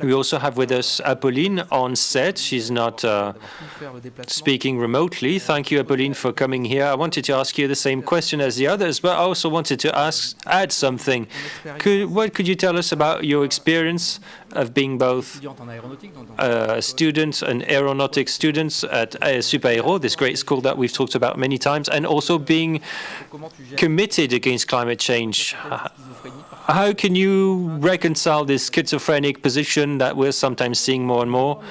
We also have with us Apolline on set. She's not speaking remotely. Thank you, Apolline, for coming here. I wanted to ask you the same question as the others, but I also wanted to add something. What could you tell us about your experience of being both students and aeronautics students at Super Aero, this great school that we've talked about many times, and also being committed against climate change? How can you reconcile this schizophrenic position that we're sometimes seeing more and more?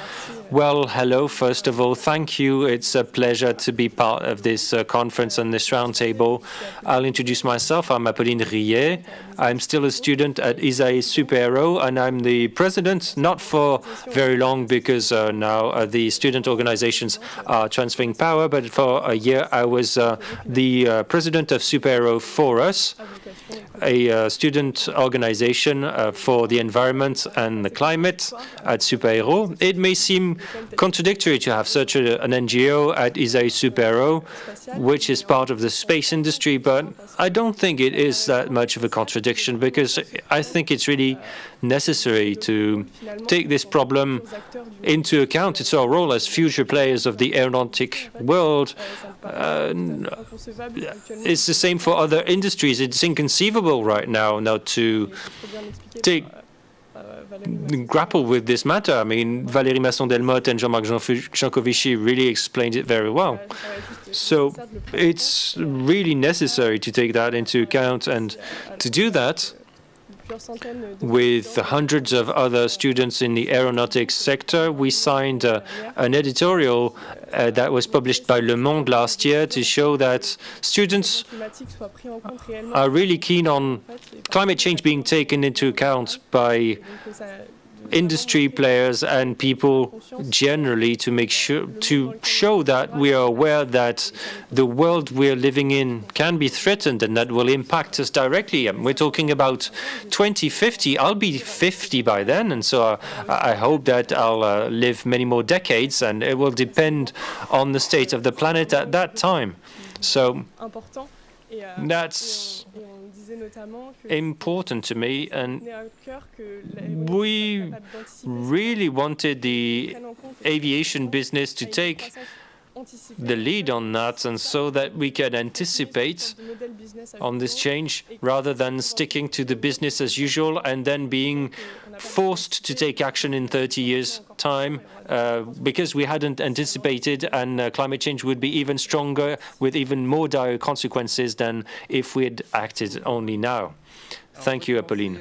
Well, hello, first of all, thank you. It's a pleasure to be part of this conference and this roundtable. I'll introduce myself. I'm Apolline Rillet. I'm still a student at ISAE Super Aero, and I'm the president, not for very long because now the student organizations are transferring power, but for a year I was the president of Super Aero for Us, a student organization for the environment and the climate at Super Aero. It may seem contradictory to have such an NGO at ISAE Super Aero, which is part of the space industry, but I don't think it is that much of a contradiction, because I think it's really necessary to take this problem into account. It's our role as future players of the aeronautic world. It's the same for other industries. It's inconceivable right now to grapple with this matter. I mean, Valérie Masson-Delmotte and Jean-Marc Jancovici really explained it very well. So it's really necessary to take that into account, and to do that with hundreds of other students in the aeronautics sector. We signed an editorial that was published by Le Monde last year to show that students are really keen on climate change being taken into account by industry players and people generally, to make sure to show that we are aware that the world we're living in can be threatened and that will impact us directly. And we're talking about 2050. I'll be 50 by then, and so I hope that I'll live many more decades, and it will depend on the state of the planet at that time. So that's important to me, and we really wanted the aviation business to take the lead on that, and so that we can anticipate on this change rather than sticking to the business as usual and then being forced to take action in 30 years' time because we hadn't anticipated, and climate change would be even stronger with even more dire consequences than if we had acted only now. Thank you, Apolline.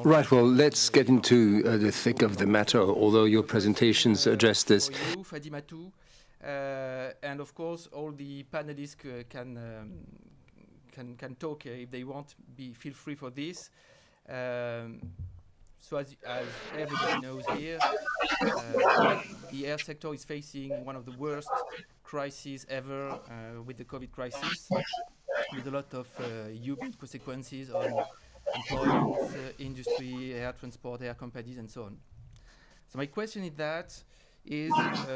Right, well, let's get into the thick of the matter, although your presentations address this. And of course, all the panelists can talk if they want. Feel free for this. So as everybody knows here, the air sector is facing one of the worst crises ever with the COVID crisis, with a lot of huge consequences on employment, industry, air transport, air companies, and so on. So my question is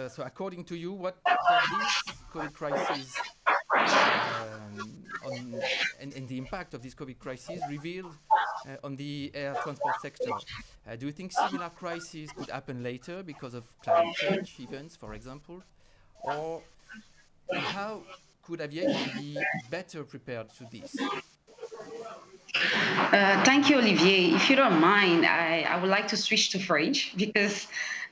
so according to you, what does this COVID crisis and the impact of this COVID crisis reveal on the air transport sector? Do you think similar crises could happen later because of climate change events, for example? Or how could aviation be better prepared to this? Thank you, Olivier. If you don't mind, I would like to switch to French because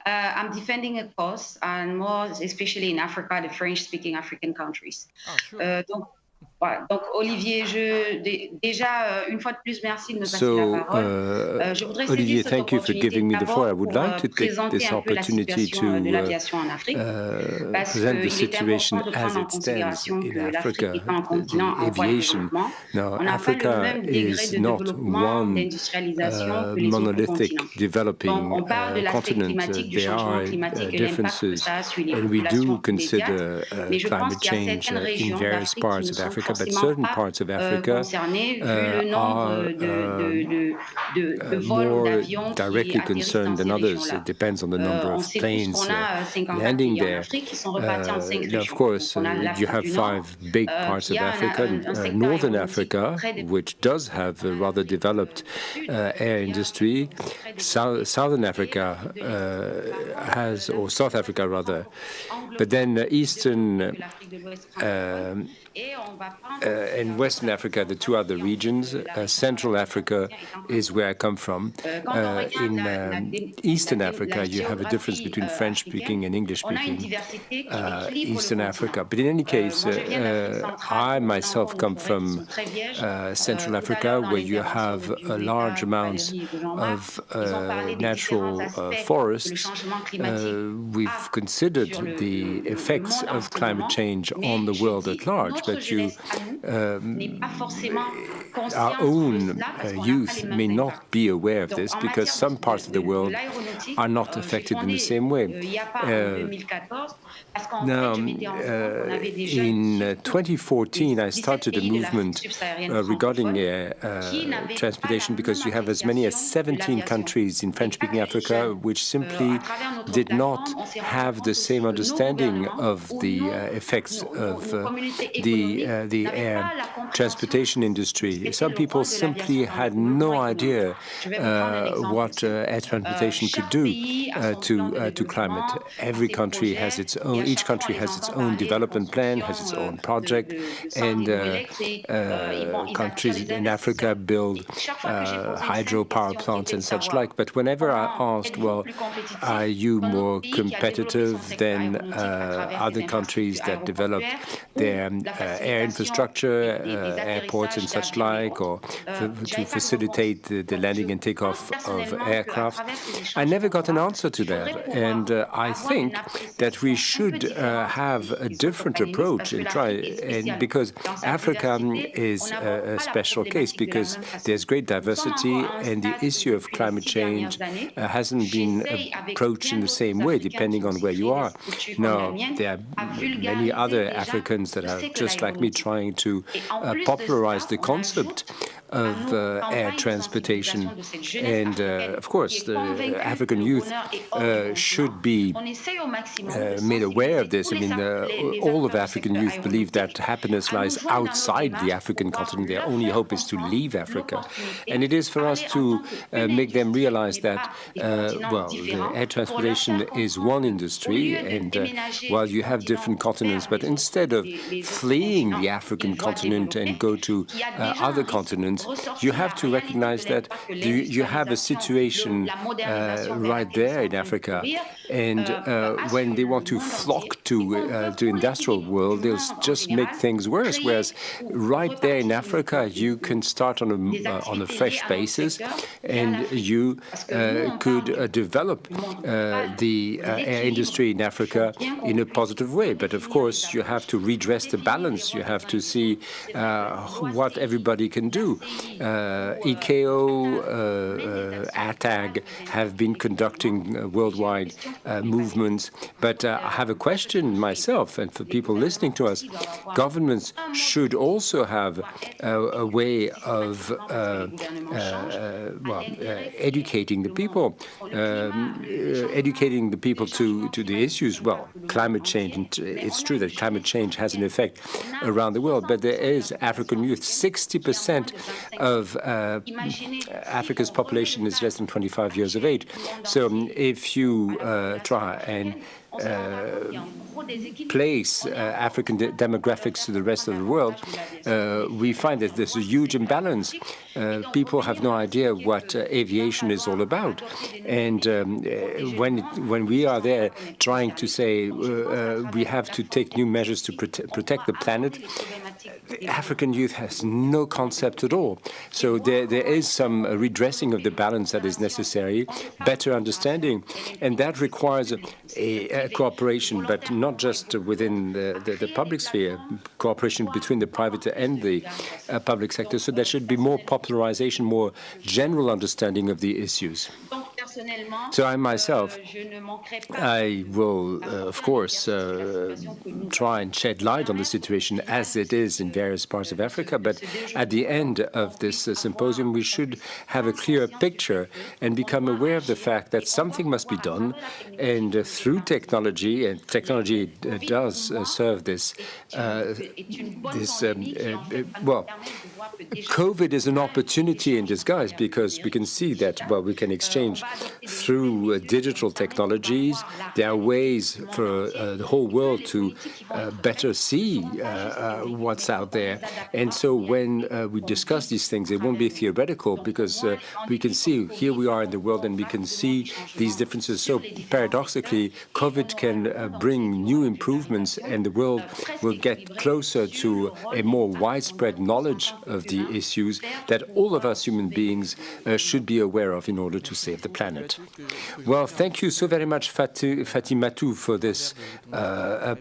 I'm defending a cause, and more especially in Africa, the French-speaking African countries. Oh, sure. Donc Olivier, déjà une fois de plus, merci de me passer la parole. Je voudrais Olivier, thank you for giving me the floor. I would like to take this opportunity to present the situation as it stands in Africa, the aviation. Now, Africa is not one monolithic developing continent. There are differences, and we do consider climate change in various parts of Africa. Africa, but certain parts of Africa are more directly concerned than others. It depends on the number of planes landing there. Now, of course, you have 5 big parts of Africa. Northern Africa, which does have a rather developed air industry. Southern Africa has, or South Africa rather, but then Eastern and Western Africa, the 2 other regions. Central Africa is where I come from. In Eastern Africa, you have a difference between French-speaking and English-speaking Eastern Africa. But in any case, I myself come from Central Africa, where you have large amounts of natural forests. We've considered the effects of climate change on the world at large, but our own youth may not be aware of this because some parts of the world are not affected in the same way. Now, in 2014, I started a movement regarding transportation because you have as many as 17 countries in French-speaking Africa which simply did not have the same understanding of the effects of the air transportation industry. Some people simply had no idea what air transportation could do to climate. Every country has its own. Each country has its own development plan, has its own project, and countries in Africa build hydropower plants and such like. But whenever I asked, well, are you more competitive than other countries that developed their air infrastructure, airports and such like, or to facilitate the landing and takeoff of aircraft? I never got an answer to that. And I think that we should have a different approach and try, and because Africa is a special case because there's great diversity and the issue of climate change hasn't been approached in the same way depending on where you are. Now, there are many other Africans that are just like me trying to popularize the concept of air transportation. And of course, the African youth should be made aware of this. I mean, all of African youth believe that happiness lies outside the African continent. Their only hope is to leave Africa. And it is for us to make them realize that, well, the air transportation is one industry, and while you have different continents, but instead of fleeing the African continent and go to other continents, you have to recognize that you have a situation right there in Africa, and when they want to flock to industrial world, they'll just make things worse. Whereas right there in Africa, you can start on a fresh basis, and you could develop the air industry in Africa in a positive way. But of course, you have to redress the balance. You have to see what everybody can do. ICAO, ATAG have been conducting worldwide movements. But I have a question myself, and for people listening to us, governments should also have a way of educating the people, to the issues. Well, climate change. It's true that climate change has an effect around the world, but there is African youth. 60% of Africa's population is less than 25 years of age. So if you try and place African demographics to the rest of the world, we find that there's a huge imbalance. People have no idea what aviation is all about. And when we are there trying to say we have to take new measures to protect the planet, African youth has no concept at all. So there is some redressing of the balance that is necessary, better understanding, and that requires a cooperation, but not just within the public sphere, cooperation between the private and the public sector. So there should be more popularization, more general understanding of the issues. So I myself, I will, of course, try and shed light on the situation as it is in various parts of Africa. But at the end of this symposium, we should have a clearer picture and become aware of the fact that something must be done. And through technology, and technology does serve this, well, COVID is an opportunity in disguise because we can see that, well, we can exchange through digital technologies. There are ways for the whole world to better see what's out there. And so when we discuss these things, it won't be theoretical because we can see here we are in the world and we can see these differences. So paradoxically, COVID can bring new improvements and the world will get closer to a more widespread knowledge of the issues that all of us human beings should be aware of in order to save the planet. Well, thank you so very much, Fatimatou, for this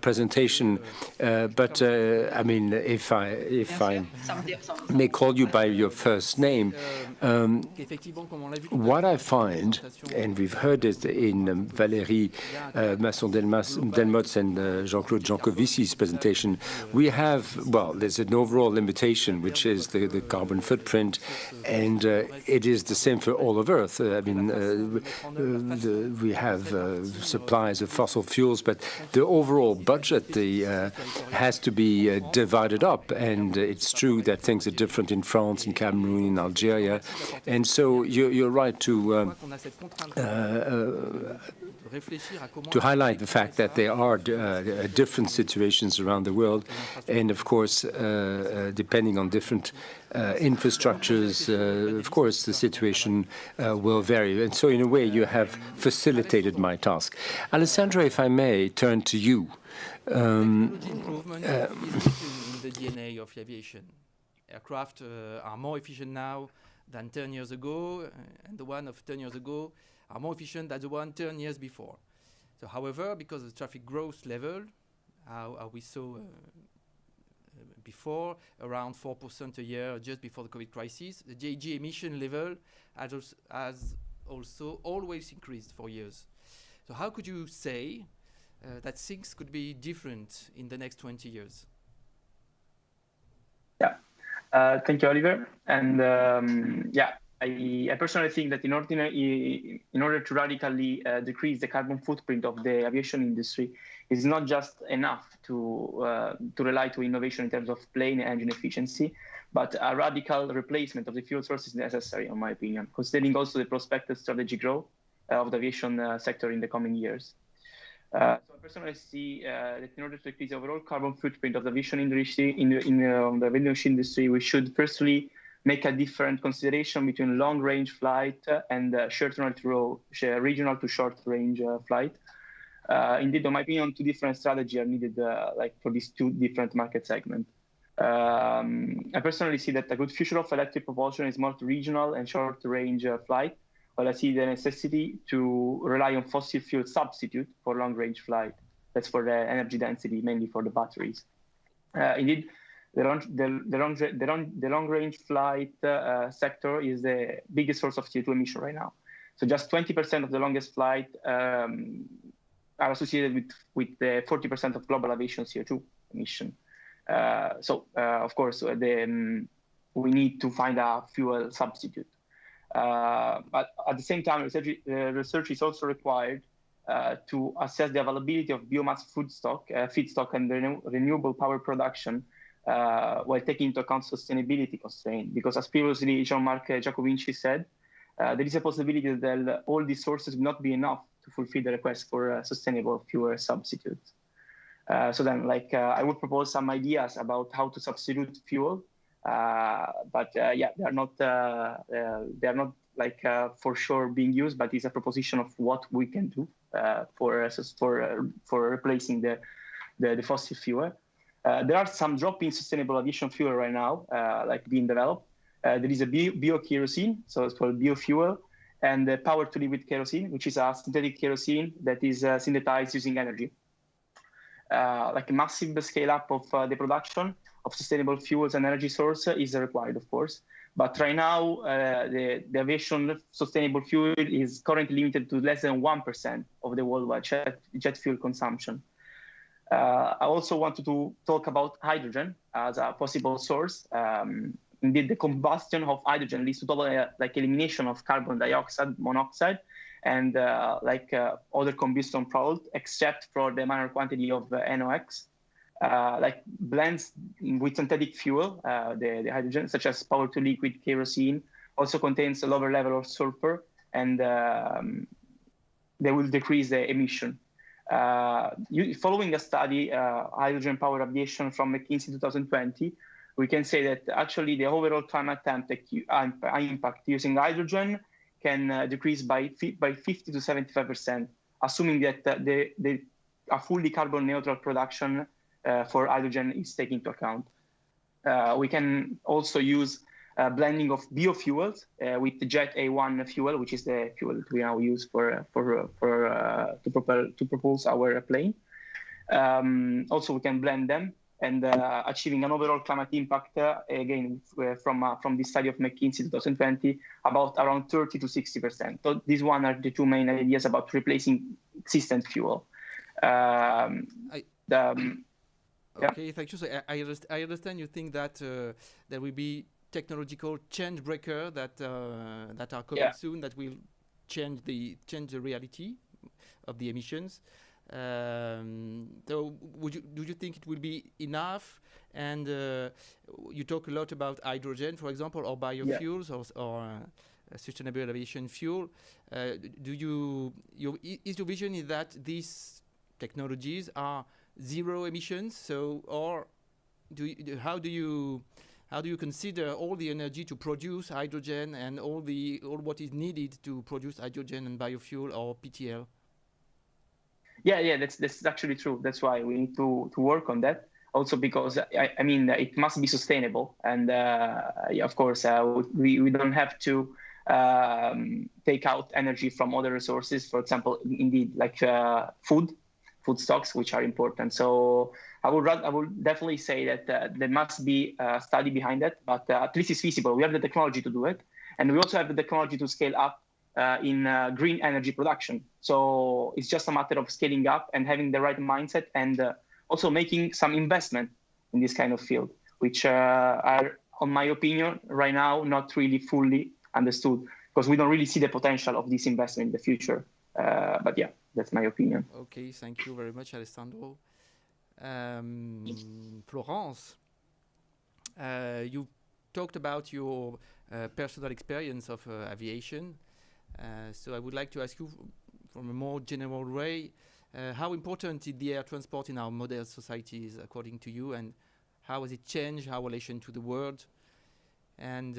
presentation. But I mean, if I may call you by your first name, what I find, and we've heard it in Valérie Masson-Delmotte and Jean-Claude Jankovici's presentation, we have, well, there's an overall limitation, which is the carbon footprint, and it is the same for all of Earth. I mean, we have supplies of fossil fuels, but the overall budget has to be divided up, and it's true that things are different in France, in Cameroon, in Algeria, and so you're right to highlight the fact that there are different situations around the world, and of course, depending on different infrastructures, of course, the situation will vary. And so, in a way, you have facilitated my task. Alessandro, if I may turn to you. Improvement in the DNA of aviation. Aircraft are more efficient now than 10 years ago, and the one of 10 years ago are more efficient than the one 10 years before. So, however, because of the traffic growth level, how we saw before, around 4% a year just before the COVID crisis, the GHG emission level has also always increased for years. So how could you say that things could be different in the next 20 years? Yeah, thank you, Oliver. And yeah, I personally think that in order to radically decrease the carbon footprint of the aviation industry, it's not just enough to rely to innovation in terms of plane engine efficiency, but a radical replacement of the fuel source is necessary, in my opinion, considering also the prospective strategic growth of the aviation sector in the coming years. So I personally see that in order to decrease the overall carbon footprint of the aviation industry, the aviation industry, we should firstly make a different consideration between long-range flight and regional to short-range flight. Indeed, in my opinion, two different strategies are needed for these two different market segments. I personally see that a good future of electric propulsion is more regional and short-range flight, while I see the necessity to rely on fossil fuel substitute for long-range flight. That's for the energy density, mainly for the batteries. Indeed, the long-range flight sector is the biggest source of CO2 emission right now. So just 20% of the longest flight are associated with the 40% of global aviation CO2 emission. So, of course, we need to find a fuel substitute. But at the same time, research is also required to assess the availability of biomass feedstock and renewable power production while taking into account sustainability constraints. Because as previously Jean-Marc Jancovici said, there is a possibility that all these sources will not be enough to fulfill the request for sustainable fuel substitutes. So then, I would propose some ideas about how to substitute fuel, but yeah, they are not for sure being used, but it's a proposition of what we can do for replacing the fossil fuel. There are some drop-in sustainable aviation fuel right now, being developed. There is a bio-kerosene, so it's called biofuel, and the power to live with kerosene, which is a synthetic kerosene that is synthesized using energy. A massive scale up of the production of sustainable fuels and energy source is required, of course. But right now, the aviation sustainable fuel is currently limited to less than 1% of the worldwide jet fuel consumption. I also wanted to talk about hydrogen as a possible source. Indeed, the combustion of hydrogen leads to total elimination of carbon dioxide, monoxide, and other combustion products, except for the minor quantity of NOx. Blends with synthetic fuel, the hydrogen, such as power-to-liquid kerosene, also contains a lower level of sulfur, and they will decrease the emission. Following a study, Hydrogen Power Aviation from McKinsey 2020, we can say that actually the overall climate impact using hydrogen can decrease by 50 to 75%, assuming that a fully carbon neutral production for hydrogen is taken into account. We can also use blending of biofuels with the Jet A1 fuel, which is the fuel that we now use to propulse our plane. Also, we can blend them and achieving an overall climate impact, again, from the study of McKinsey 2020, about around 30 to 60%. So these one are the two main ideas about replacing existing fuel. Okay, thank you. So I understand you think that there will be technological change breaker that are coming soon that will change the reality of the emissions. So do you think it will be enough? And you talk a lot about hydrogen, for example, or biofuels or sustainable aviation fuel. Is your vision is that these technologies are zero emissions? So, or how do you consider all the energy to produce hydrogen and all what is needed to produce hydrogen and biofuel or PTL? Yeah, that's actually true. That's why we need to work on that. Also because I mean it must be sustainable, and of course we don't have to take out energy from other resources. For example, indeed, like food stocks, which are important. So I would definitely say that there must be a study behind it, but at least it's feasible. We have the technology to do it, and we also have the technology to scale up in green energy production. So it's just a matter of scaling up and having the right mindset, and also making some investment in this kind of field, which are, in my opinion, right now not really fully understood, because we don't really see the potential of this investment in the future. But yeah, that's my opinion. Okay, thank you very much, Alessandro. Florence, you talked about your personal experience of aviation. So I would like to ask you, from a more general way, how important is the air transport in our modern societies, according to you, and how has it changed our relation to the world? And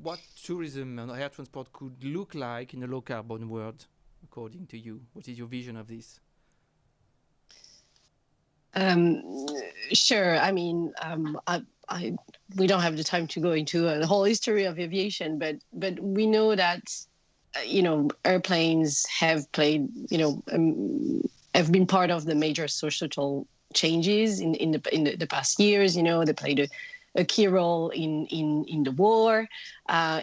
what tourism and air transport could look like in a low-carbon world, according to you? What is your vision of this? Sure. I mean, we don't have the time to go into the whole history of aviation, but we know that airplanes have played, have been part of the major societal changes in the past years. They played a key role in the war,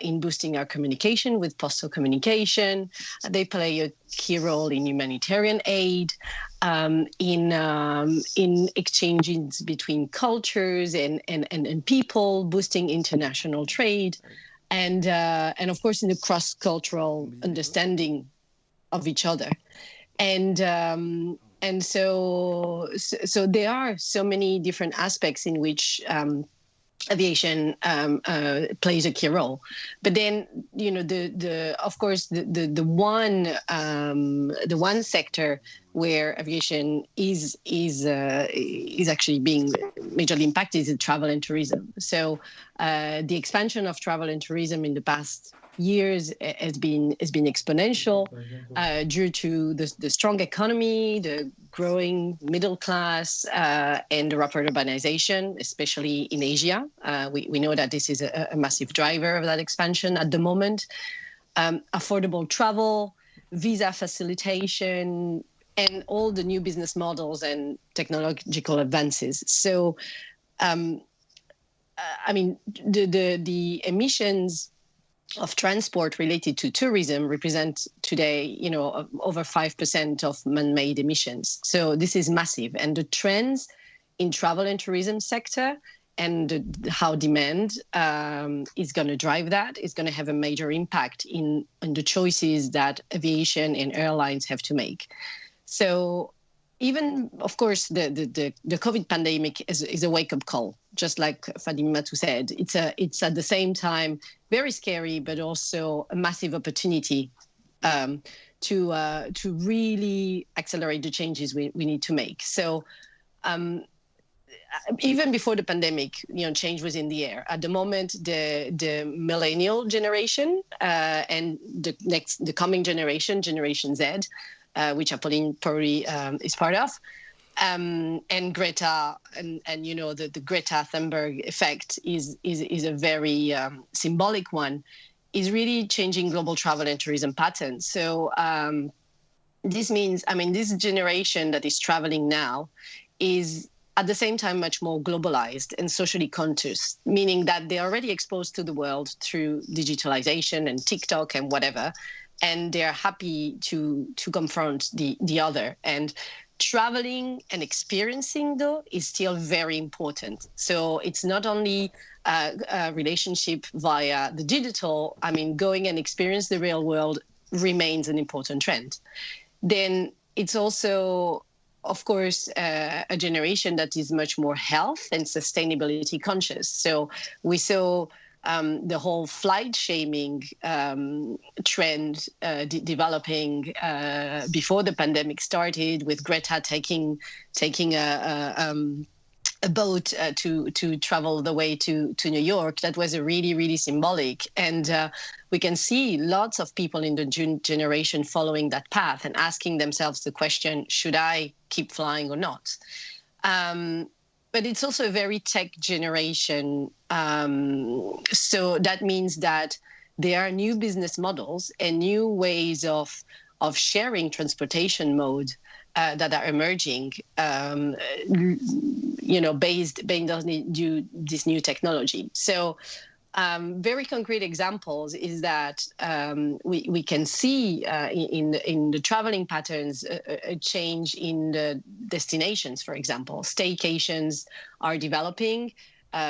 in boosting our communication with postal communication. They play a key role in humanitarian aid, in exchanges between cultures and people, boosting international trade, and of course in the cross-cultural understanding of each other. And so there are so many different aspects in which aviation plays a key role, but then of course the one sector where aviation is actually being majorly impacted is travel and tourism. So the expansion of travel and tourism in the past years has been exponential due to the strong economy, the growing middle class, and the rapid urbanization, especially in Asia. We know that this is a massive driver of that expansion at the moment. Affordable travel, visa facilitation, and all the new business models and technological advances. So I mean, the emissions of transport related to tourism represent today, over 5% of man-made emissions. So this is massive. And the trends in travel and tourism sector and how demand is going to drive that is going to have a major impact in the choices that aviation and airlines have to make. So even, of course, the COVID pandemic is a wake-up call, just like Fadimatou said. It's at the same time very scary, but also a massive opportunity to really accelerate the changes we need to make. So even before the pandemic, change was in the air. At the moment, the millennial generation and the coming generation, Generation Z, which Apolline probably is part of, and Greta, and the Greta Thunberg effect is a very symbolic one, is really changing global travel and tourism patterns. So this means, this generation that is traveling now is at the same time much more globalized and socially conscious, meaning that they're already exposed to the world through digitalization and TikTok and whatever, and they're happy to confront the other. And traveling and experiencing, though, is still very important. So it's not only a relationship via the digital. Going and experience the real world remains an important trend. Then it's also, of course, a generation that is much more health and sustainability conscious. So we saw the whole flight shaming trend developing before the pandemic started, with Greta taking a boat to travel the way to New York. That was a really, really symbolic. And we can see lots of people in the generation following that path and asking themselves the question, should I keep flying or not? But it's also a very tech generation. So that means that there are new business models and new ways of sharing transportation mode that are emerging, based on this new technology. So very concrete examples is that we can see in the traveling patterns a change in the destinations. For example, staycations are developing.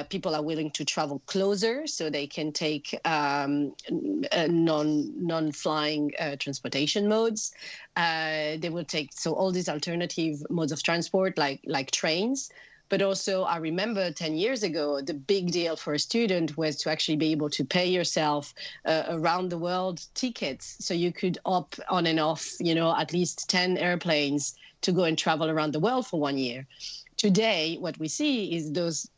People are willing to travel closer so they can take non-flying transportation modes. They will take all these alternative modes of transport like trains. But also, I remember 10 years ago, the big deal for a student was to actually be able to pay yourself around the world tickets. So you could opt on and off, at least 10 airplanes to go and travel around the world for 1 year. Today, what we see is those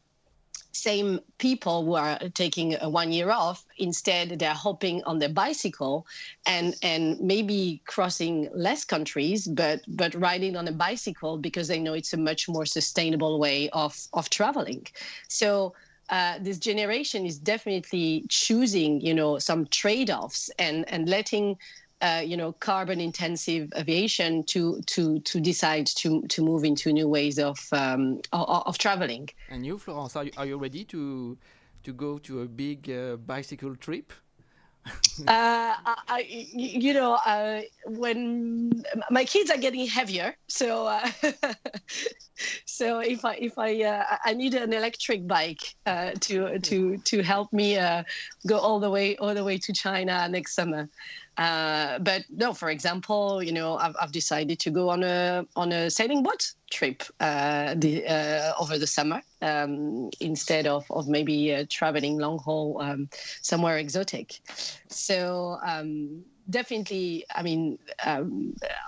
same people who are taking a 1 year off, instead they're hopping on their bicycle and maybe crossing less countries, but riding on a bicycle because they know it's a much more sustainable way of traveling. So this generation is definitely choosing, some trade-offs and letting carbon intensive aviation to decide to move into new ways of traveling. And you, Florence, are you ready to go to a big bicycle trip? When my kids are getting heavier, so so if I need an electric bike to help me go all the way to China next summer. But no, for example, I've decided to go on a sailing boat trip over the summer instead of maybe traveling long haul somewhere exotic. So definitely,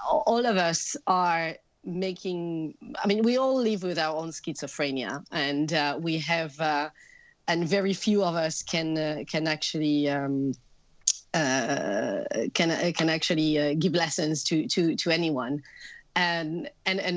all of us are making. We all live with our own schizophrenia, and we have, and very few of us can actually. Can actually give lessons to anyone, and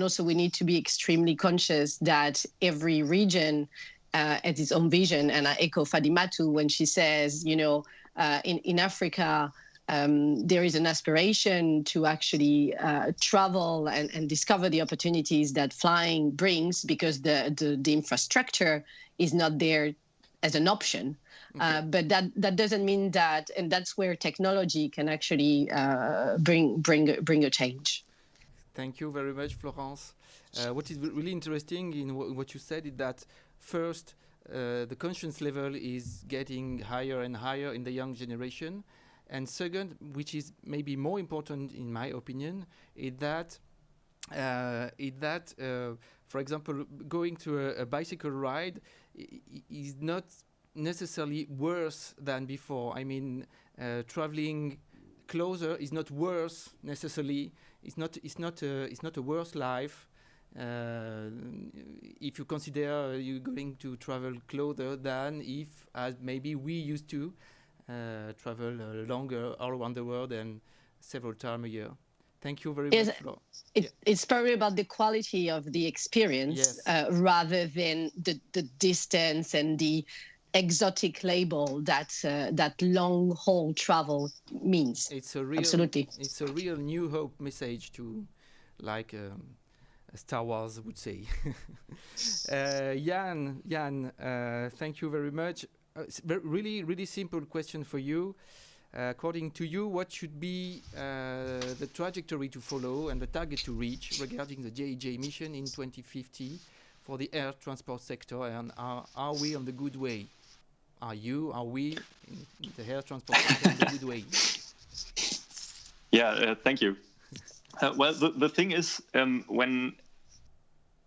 also we need to be extremely conscious that every region has its own vision. And I echo Fadimatou when she says, in Africa there is an aspiration to actually travel and discover the opportunities that flying brings, because the infrastructure is not there as an option. But that doesn't mean that, and that's where technology can actually bring a change. Thank you very much, Florence. What is really interesting in what you said is that first, the conscience level is getting higher and higher in the young generation. And second, which is maybe more important in my opinion, is that, for example, going to a bicycle ride is not necessarily worse than before. I mean, traveling closer is not worse necessarily. It's not a worse life if you consider you going to travel closer than if, as maybe we used to, travel longer all around the world and several times a year. Thank you very much, Flo. It's probably about the quality of the experience rather than the distance and the exotic label that long haul travel means. Absolutely. It's a real New Hope message to, like Star Wars would say. Jan, thank you very much. Really simple question for you. According to you, what should be the trajectory to follow and the target to reach regarding the JEJ mission in 2050 for the air transport sector, and are we on the good way? Are we in the air transport sector on the good way? Yeah, thank you. Well, the thing is, when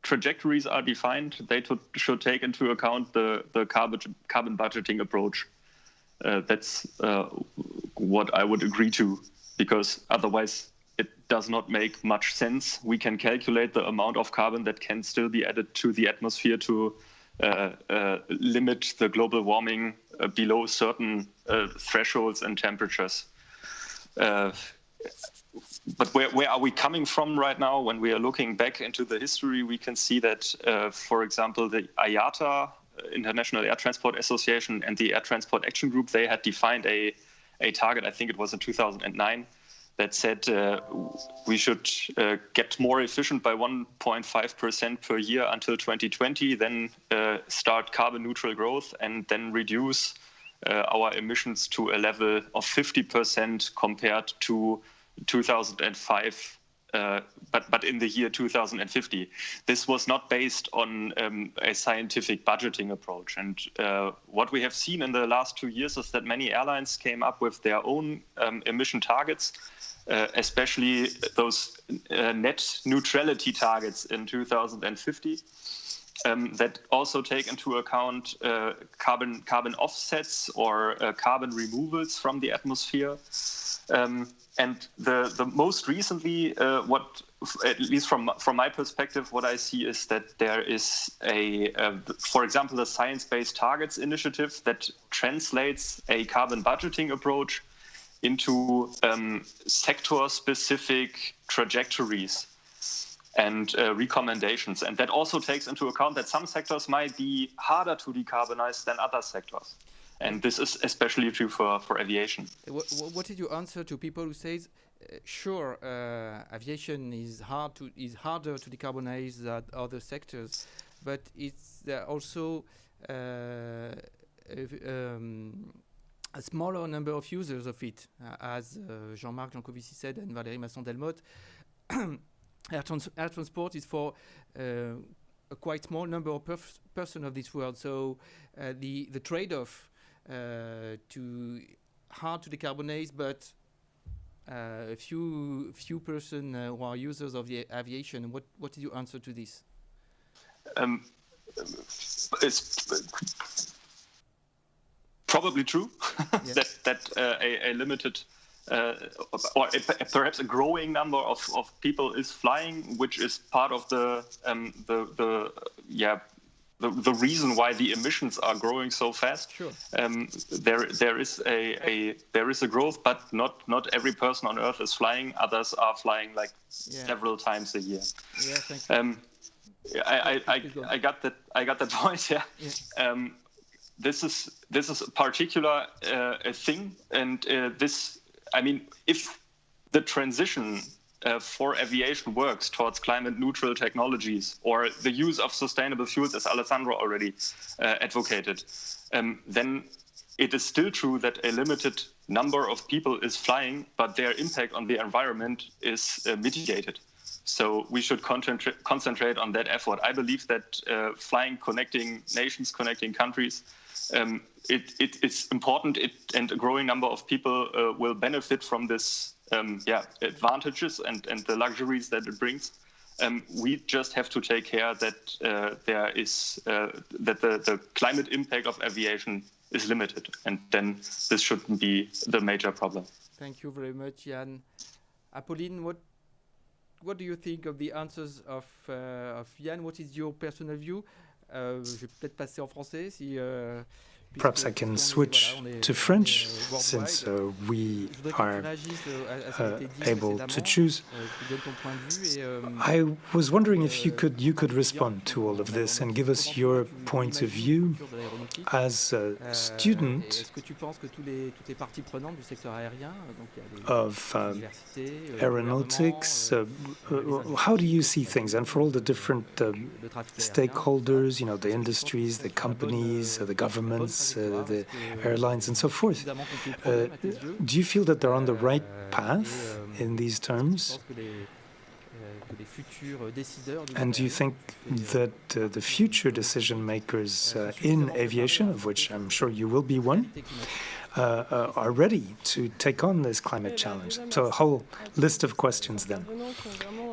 trajectories are defined, they should take into account the carbon budgeting approach. That's what I would agree to, because otherwise it does not make much sense. We can calculate the amount of carbon that can still be added to the atmosphere to limit the global warming below certain thresholds and temperatures. But where are we coming from right now? When we are looking back into the history, we can see that, for example, the IATA, International Air Transport Association, and the Air Transport Action Group, they had defined a target, I think it was in 2009, that said we should get more efficient by 1.5% per year until 2020, then start carbon neutral growth, and then reduce our emissions to a level of 50% compared to 2005, but in the year 2050. This was not based on a scientific budgeting approach. And what we have seen in the last 2 years is that many airlines came up with their own emission targets, especially those net neutrality targets in 2050. That also take into account carbon offsets or carbon removals from the atmosphere. And the most recently, what at least from my perspective, what I see is that there is for example, the Science Based Targets Initiative that translates a carbon budgeting approach into sector-specific trajectories and recommendations. And that also takes into account that some sectors might be harder to decarbonize than other sectors. And this is especially true for aviation. What is your answer to people who say, sure, aviation is harder to decarbonize than other sectors, but it's also a smaller number of users of it, as Jean-Marc Jancovici said and Valérie Masson-Delmotte. Air transport is for a quite small number of person of this world. So the trade-off to hard to decarbonize, but a few person who are users of the aviation. What is your answer to this? It's probably true that a limited or perhaps a growing number of people is flying, which is part of the reason why the emissions are growing so fast. Sure. There is a growth, but not every person on Earth is flying. Others are flying several times a year. Yeah, thank you. I got that point. Yeah. This is a particular thing, and this. I mean, if the transition for aviation works towards climate neutral technologies or the use of sustainable fuels, as Alessandro already advocated, then it is still true that a limited number of people is flying, but their impact on the environment is mitigated. So we should concentrate on that effort. I believe that flying, connecting nations, connecting countries, it's important, and a growing number of people will benefit from this advantages and the luxuries that it brings. We just have to take care that the climate impact of aviation is limited, and then this shouldn't be the major problem. Thank you very much, Yann. Apolline, what do you think of the answers of Yann? What is your personal view? Je vais peut-être passer en français si. Perhaps I can switch to French, since we are able to choose. I was wondering if you could respond to all of this and give us your point of view as a student of aeronautics. How do you see things? And for all the different stakeholders, the industries, the companies, the governments, the airlines and so forth. Do you feel that they're on the right path in these terms? And do you think that the future decision makers in aviation, of which I'm sure you will be one, are ready to take on this climate challenge? So a whole list of questions then.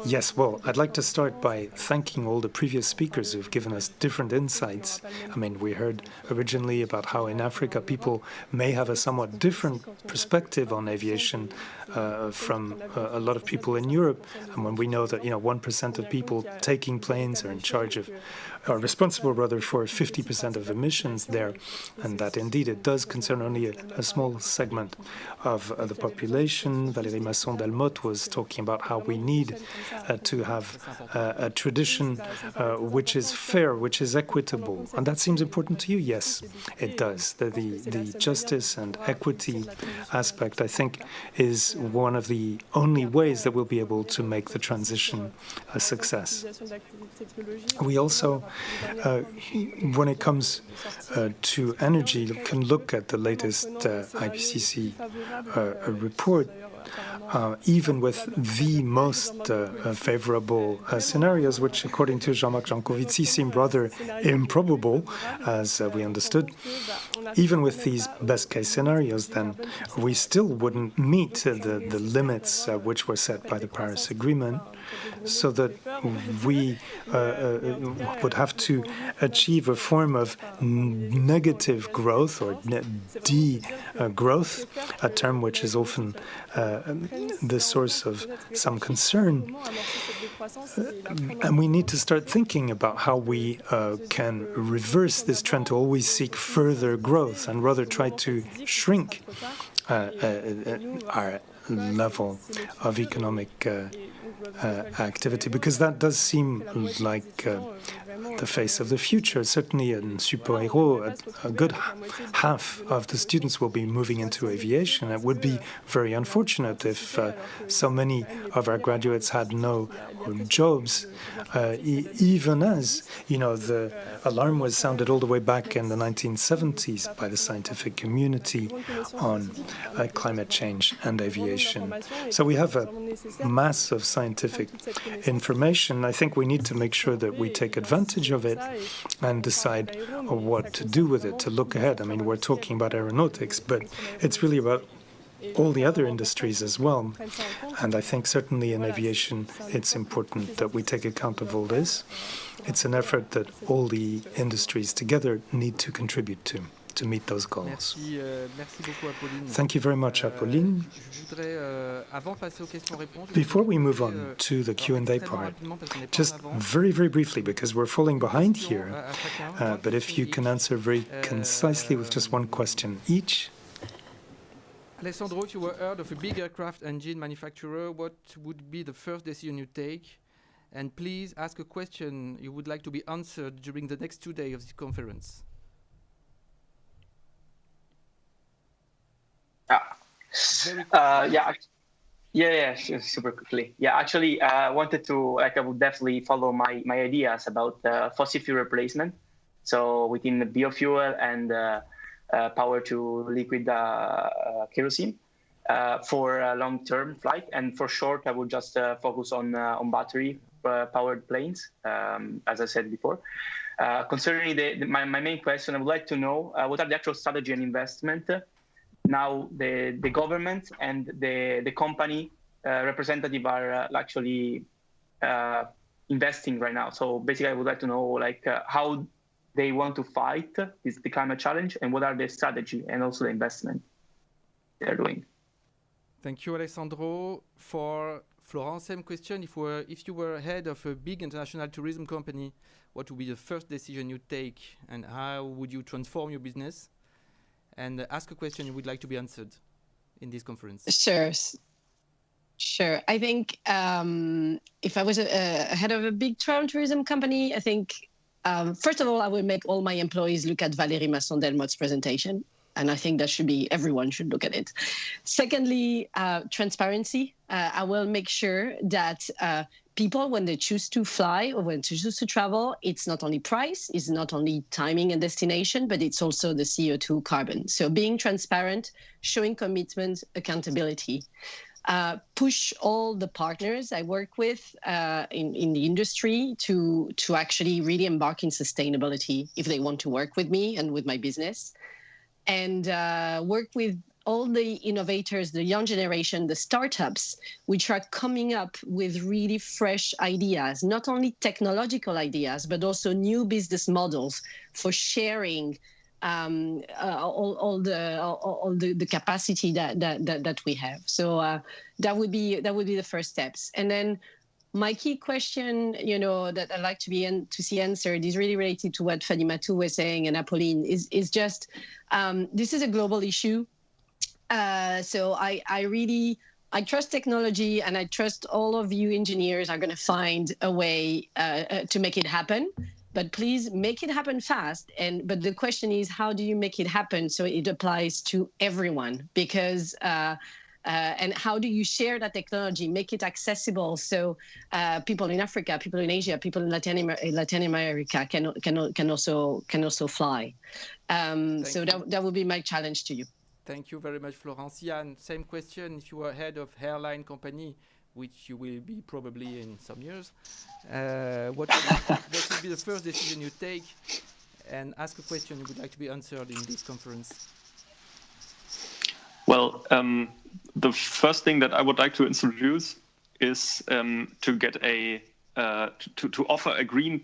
Yes, well, I'd like to start by thanking all the previous speakers who've given us different insights. I mean, we heard originally about how in Africa people may have a somewhat different perspective on aviation from a lot of people in Europe. And when we know that, 1% of people taking planes are in charge of, are responsible rather for 50% of emissions there, and that indeed it does concern only a small segment of the population. Valérie Masson-Delmotte was talking about how we need to have a tradition which is fair, which is equitable. And that seems important to you? Yes, it does. The justice and equity aspect, I think, is one of the only ways that we'll be able to make the transition a success. We also, when it comes to energy, can look at the latest IPCC report. Even with the most favorable scenarios, which according to Jean-Marc Jancovici seem rather improbable, as we understood, even with these best-case scenarios, then we still wouldn't meet the limits which were set by the Paris Agreement, so that we would have to achieve a form of negative growth or degrowth, a term which is often the source of some concern. And we need to start thinking about how we can reverse this trend to always seek further growth and rather try to shrink our level of economic activity, because that does seem like the face of the future. Certainly in Super-Héros, a good half of the students will be moving into aviation. It would be very unfortunate if so many of our graduates had no jobs, even as, the alarm was sounded all the way back in the 1970s by the scientific community on climate change and aviation. So we have a mass of scientific information. I think we need to make sure that we take advantage of it and decide what to do with it, to look ahead. I mean, we're talking about aeronautics, but it's really about all the other industries as well. And I think certainly in aviation, it's important that we take account of all this. It's an effort that all the industries together need to contribute to meet those goals. Thank you very much, Apolline. Before we move on to the Q&A part, just very, very briefly, because we're falling behind here, but if you can answer very concisely with just one question each. Alessandro, if you were heard of a big aircraft engine manufacturer, what would be the first decision you take? And please ask a question you would like to be answered during the next 2 days of the conference. Super quickly. I wanted to, I would definitely follow my ideas about fossil fuel replacement. So within the biofuel and power to liquid kerosene for a long-term flight. And for short, I would just focus on battery powered planes, as I said before. Concerning my main question, I would like to know what are the actual strategy and investment now the government and the company representative are actually investing right now. So basically, I would like to know like how they want to fight the climate challenge and what are the strategy and also the investment they're doing. Thank you, Alessandro. For Florence, same question. If you were head of a big international tourism company, what would be the first decision you take, and how would you transform your business? And ask a question you would like to be answered in this conference. Sure. I think if I was a head of a big travel tourism company, I think first of all, I would make all my employees look at Valérie Masson-Delmotte's presentation. And I think that everyone should look at it. Secondly, transparency. I will make sure that people, when they choose to fly or when they choose to travel, it's not only price, it's not only timing and destination, but it's also the CO2 carbon. So being transparent, showing commitment, accountability. Push all the partners I work with in the industry to actually really embark in sustainability if they want to work with me and with my business. And work with all the innovators, the young generation, the startups, which are coming up with really fresh ideas, not only technological ideas, but also new business models for sharing all the capacity that we have. So that would be the first steps. And then my key question, that I'd like to see answered is really related to what Fadimatou was saying and Apolline is just, this is a global issue. So I trust technology and I trust all of you engineers are going to find a way to make it happen. But please make it happen fast. But the question is, how do you make it happen so it applies to everyone? Because and how do you share that technology, make it accessible so people in Africa, people in Asia, people in Latin America can also fly. So that would be my challenge to you. Thank you very much, Florence. Jan, same question. If you were head of airline company, which you will be probably in some years, what would be the first decision you take? And ask a question you would like to be answered in this conference. Well, the first thing that I would like to introduce is to get to offer a green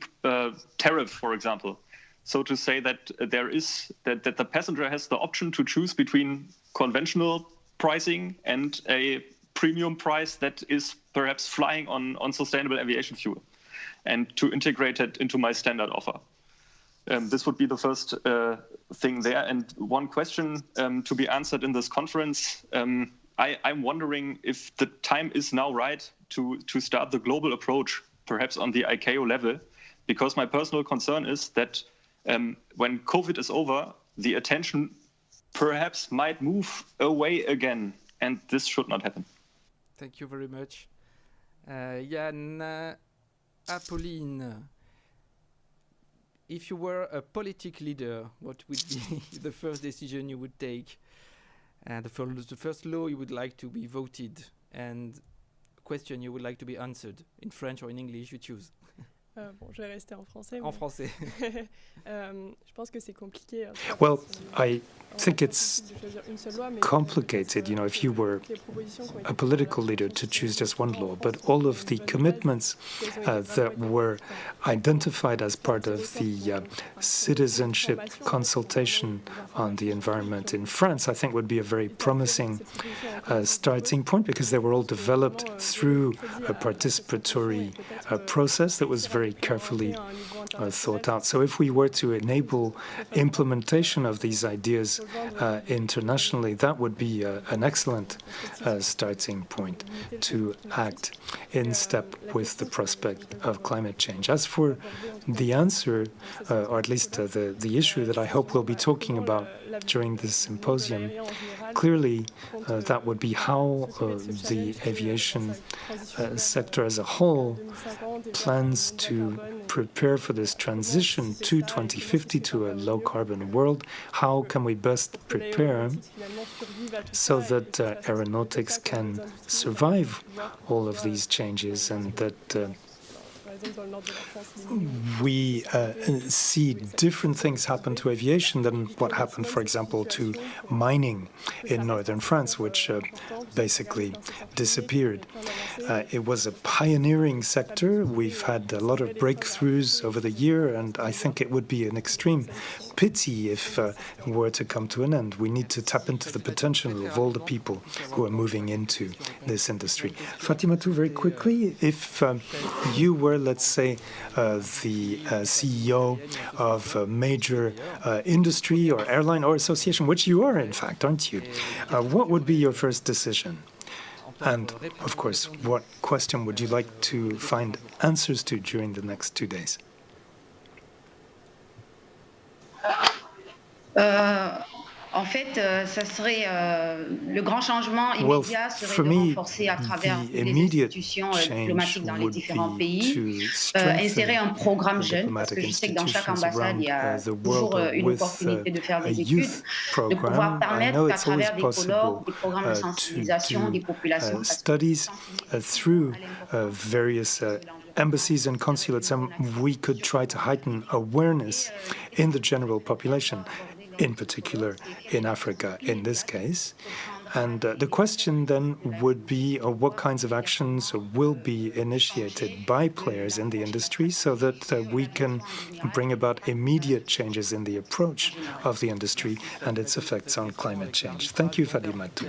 tariff, for example. So to say that that the passenger has the option to choose between conventional pricing and a premium price that is perhaps flying on sustainable aviation fuel, and to integrate it into my standard offer. This would be the first thing there. And one question to be answered in this conference, I'm wondering if the time is now right to start the global approach, perhaps on the ICAO level, because my personal concern is that when COVID is over, the attention perhaps might move away again, and this should not happen. Thank you very much. Jan, Apolline, if you were a political leader, what would be the first decision you would take? The first law you would like to be voted, and question you would like to be answered in French or in English, you choose. Bon, je vais rester en français. En français. Je pense que c'est compliqué. Well, I think it's complicated, if you were a political leader to choose just one law, but all of the commitments that were identified as part of the citizenship consultation on the environment in France, I think would be a very promising starting point, because they were all developed through a participatory process that was very carefully thought out. So if we were to enable implementation of these ideas internationally, that would be an excellent starting point to act in step with the prospect of climate change. As for the answer, or at least the issue that I hope we'll be talking about during this symposium. Clearly, that would be how the aviation sector as a whole plans to prepare for this transition to 2050 to a low-carbon world. How can we best prepare so that aeronautics can survive all of these changes, and that we see different things happen to aviation than what happened, for example, to mining in northern France, which basically disappeared. It was a pioneering sector. We've had a lot of breakthroughs over the year, and I think it would be an extreme pity if it were to come to an end. We need to tap into the potential of all the people who are moving into this industry. Fatima, too, very quickly, if you were, let's say, the CEO of a major industry or airline or association, which you are, in fact, aren't you? What would be your first decision? And, of course, what question would you like to find answers to during the next 2 days? En fait, ça serait le grand changement immédiat serait de renforcer à travers les institutions diplomatiques dans les différents pays, insérer un programme jeune, parce que je sais que dans chaque ambassade, il y a toujours une opportunité de faire des études, de pouvoir permettre qu'à travers des colloques, des programmes de sensibilisation des populations, studies through various embassies and consulates, and we could try to heighten awareness in the general population, in particular in Africa in this case. And the question then would be what kinds of actions will be initiated by players in the industry so that we can bring about immediate changes in the approach of the industry and its effects on climate change. Thank you, Fadimatu.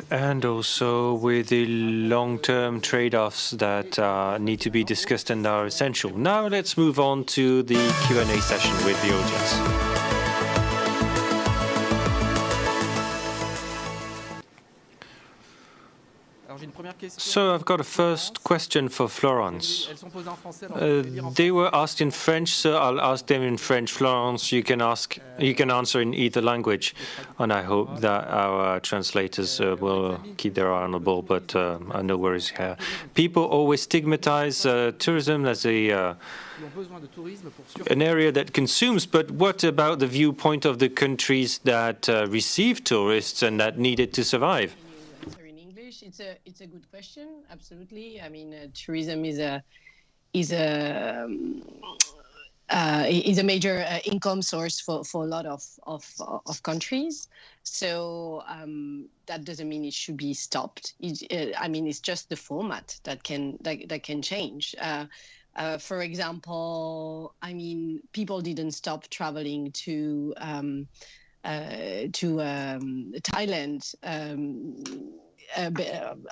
And also with the long-term trade-offs that need to be discussed and are essential. Now let's move on to the Q&A session with the audience. So I've got a first question for Florence. They were asked in French, so I'll ask them in French. Florence, you can answer in either language, and I hope that our translators will keep their eye on the ball. But no worries here. People always stigmatize tourism as an area that consumes, but what about the viewpoint of the countries that receive tourists and that need it to survive? It's a good question. Absolutely. I mean, tourism is a major income source for a lot of countries. So that doesn't mean it should be stopped. I mean, it's just the format that can change. For example, I mean, people didn't stop traveling to Thailand. I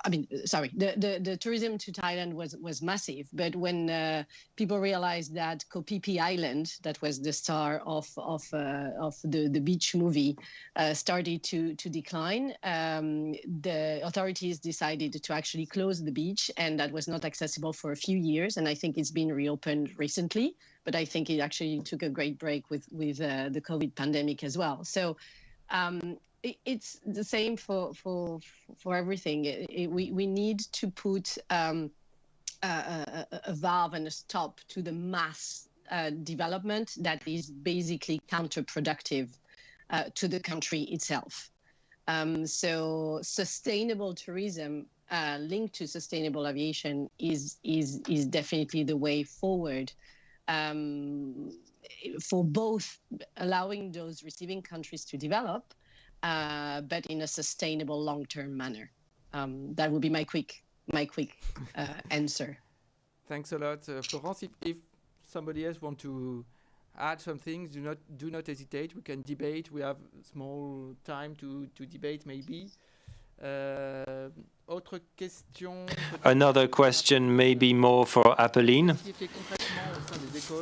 mean, sorry, the tourism to Thailand was massive, but when people realized that Koh Phi Phi Island, that was the star of the beach movie, started to decline, the authorities decided to actually close the beach, and that was not accessible for a few years. And I think it's been reopened recently, but I think it actually took a great break with the COVID pandemic as well. So. It's the same for everything. We need to put a valve and a stop to the mass development that is basically counterproductive to the country itself. So sustainable tourism linked to sustainable aviation is definitely the way forward. For both allowing those receiving countries to develop, but in a sustainable long-term manner. That would be my quick answer. Thanks a lot, Florence. If somebody else wants to add some things, do not hesitate. We can debate. We have small time to debate, maybe. Autre question. Another question, maybe more for Apolline.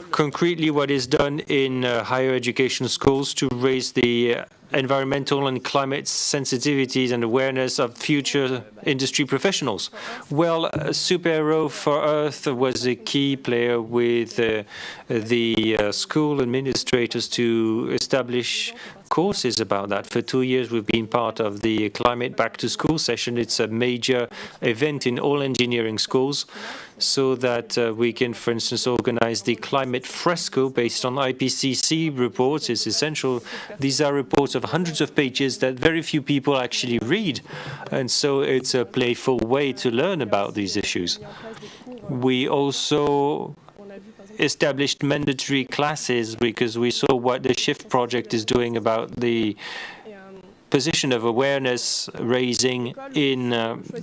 Concretely, what is done in higher education schools to raise the environmental and climate sensitivities and awareness of future industry professionals? Well, Super Aero for Earth was a key player with the school administrators to establish courses about that. For 2 years, we've been part of the Climate Back to School session. It's a major event in all engineering schools so that we can, for instance, organize the climate fresco based on IPCC reports. It's essential. These are reports of hundreds of pages that very few people actually read. And so it's a playful way to learn about these issues. We also established mandatory classes because we saw what the SHIFT project is doing about the position of awareness raising in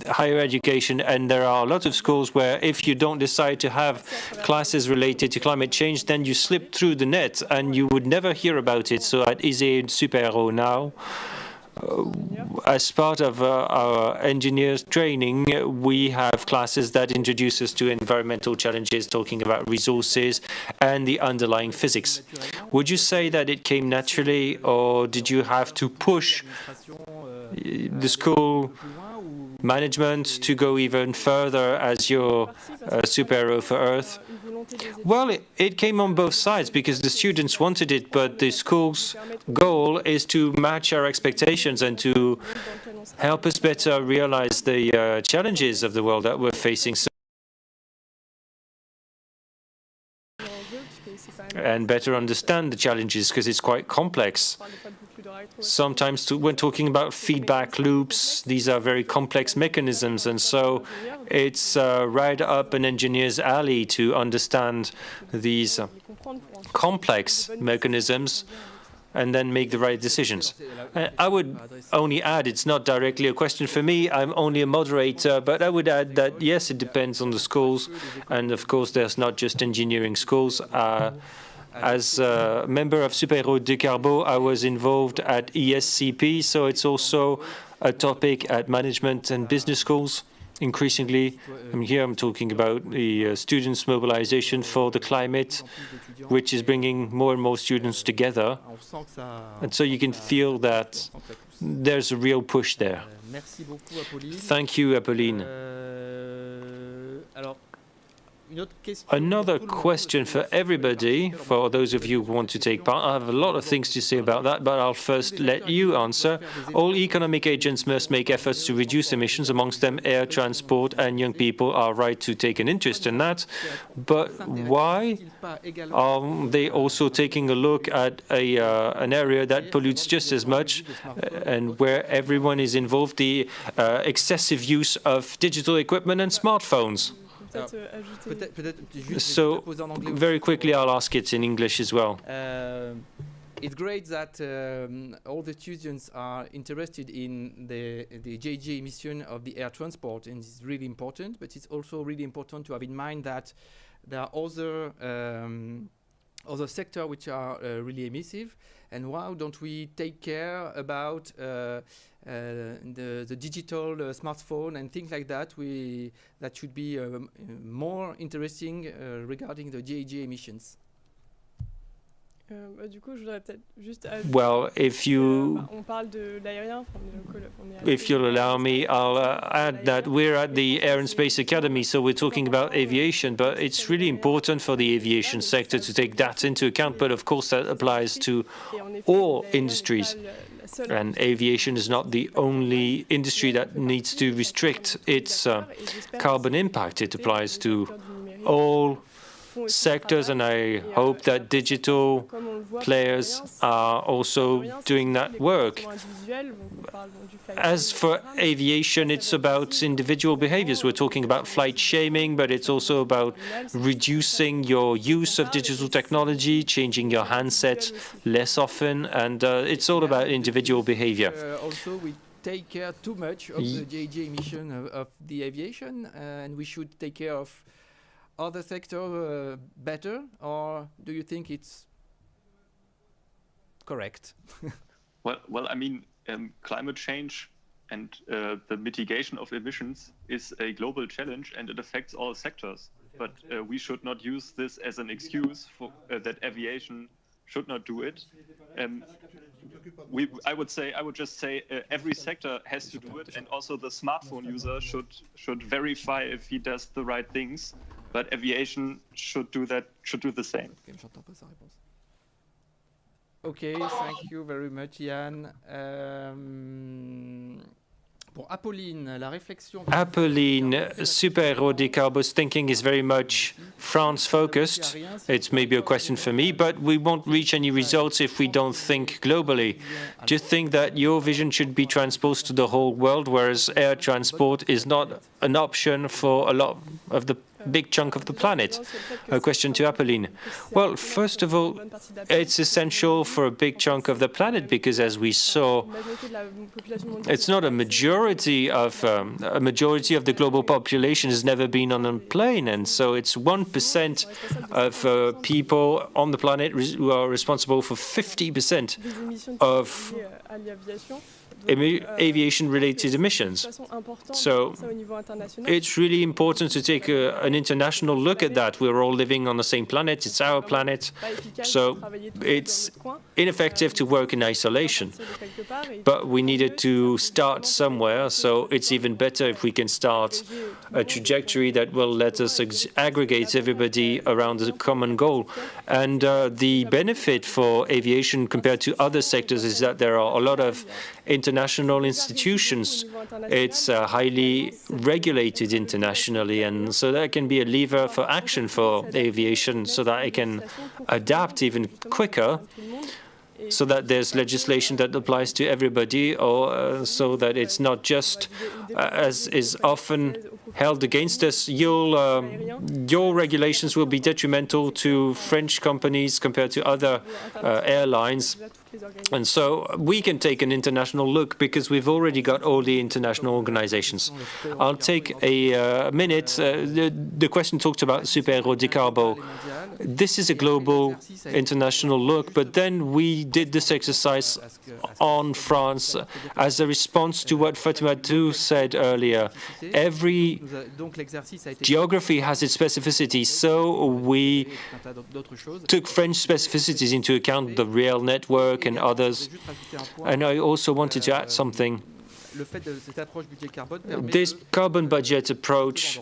higher education, and there are a lot of schools where if you don't decide to have classes related to climate change, then you slip through the net and you would never hear about it. So at ISE Super-Héros now, as part of our engineers training, we have classes that introduce us to environmental challenges, talking about resources and the underlying physics. Would you say that it came naturally, or did you have to push the school management to go even further as your super-héros for Earth? Well, it came on both sides because the students wanted it, but the school's goal is to match our expectations and to help us better realize the challenges of the world that we're facing. And better understand the challenges because it's quite complex. Sometimes when talking about feedback loops, these are very complex mechanisms, and so it's right up an engineer's alley to understand these complex mechanisms and then make the right decisions. I would only add, it's not directly a question for me, I'm only a moderator, but I would add that, yes, it depends on the schools, and of course there's not just engineering schools. As a member of Super-Héros de Carbo, I was involved at ESCP, so it's also a topic at management and business schools. Increasingly, here I'm talking about the students' mobilization for the climate, which is bringing more and more students together. And so you can feel that there's a real push there. Thank you, Apolline. Another question for everybody, for those of you who want to take part. I have a lot of things to say about that, but I'll first let you answer. All economic agents must make efforts to reduce emissions, amongst them air transport, and young people are right to take an interest in that. But why are they also taking a look at an area that pollutes just as much and where everyone is involved, the excessive use of digital equipment and smartphones? So, very quickly, I'll ask it in English as well. It's great that all the students are interested in the GHG emission of the air transport, and it's really important, but it's also really important to have in mind that there are other sectors which are really emissive, and why don't we take care about the digital smartphone and things like that? That should be more interesting regarding the GHG emissions. Well, if you'll allow me, I'll add that we're at the Air and Space Academy, so we're talking about aviation, but it's really important for the aviation sector to take that into account, but of course that applies to all industries. And aviation is not the only industry that needs to restrict its carbon impact. It applies to all sectors, and I hope that digital players are also doing that work. As for aviation, it's about individual behaviors. We're talking about flight shaming, but it's also about reducing your use of digital technology, changing your handset less often, and it's all about individual behavior. Also, we take care too much of the GHG emission of the aviation, and we should take care of other sector better, or do you think it's correct? Well, I mean, climate change and the mitigation of emissions is a global challenge, and it affects all sectors. But we should not use this as an excuse for that aviation should not do it. I would just say every sector has to do it, and also the smartphone user should verify if he does the right things. But aviation should do that. Should do the same. Okay, thank you very much, Yann. Apolline, super-héros décarbos thinking is very much France-focused. It's maybe a question for me, but we won't reach any results if we don't think globally. Do you think that your vision should be transposed to the whole world, whereas air transport is not an option for a lot of the big chunk of the planet? A question to Apolline. Well, first of all, it's essential for a big chunk of the planet because, as we saw, it's not a majority of the global population has never been on a plane, and so it's 1% of people on the planet who are responsible for 50% of aviation-related emissions. So it's really important to take an international look at that. We're all living on the same planet. It's our planet. So it's ineffective to work in isolation. But we needed to start somewhere, so it's even better if we can start a trajectory that will let us aggregate everybody around a common goal. And the benefit for aviation compared to other sectors is that there are a lot of international institutions. It's highly regulated internationally, and so that can be a lever for action for aviation so that it can adapt even quicker, so that there's legislation that applies to everybody, or so that it's not just, as is often held against us, your regulations will be detrimental to French companies compared to other airlines. And so we can take an international look because we've already got all the international organizations. I'll take a minute. The question talked about super-héros décarbo. This is a global international look, but then we did this exercise on France as a response to what Fatima Dou said earlier. Every geography has its specificity, so we took French specificities into account, the rail network and others. And I also wanted to add something. This carbon budget approach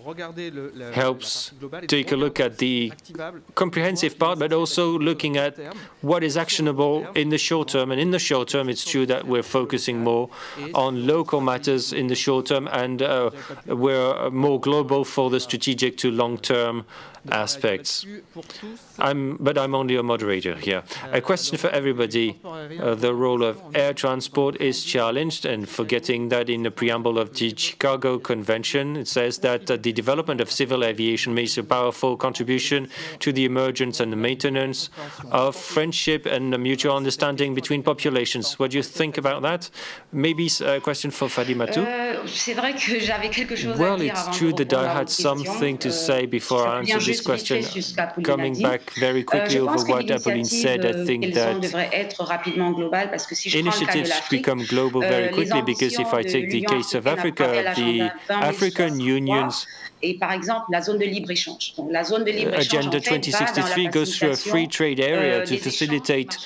helps take a look at the comprehensive part, but also looking at what is actionable in the short term. And in the short term, it's true that we're focusing more on local matters in the short term, and we're more global for the strategic to long-term aspects. But I'm only a moderator here. A question for everybody. The role of air transport is challenged, and forgetting that in the preamble of the Chicago Convention, it says that the development of civil aviation makes a powerful contribution to the emergence and the maintenance of friendship and a mutual understanding between populations. What do you think about that? Maybe a question for Fatima Dou. Well, it's true that I had something to say before I answer this question. Coming back very quickly over what Apolline said, I think that initiatives become global very quickly, because if I take the case of Africa, the African Union's Agenda 2063 goes through a free trade area to facilitate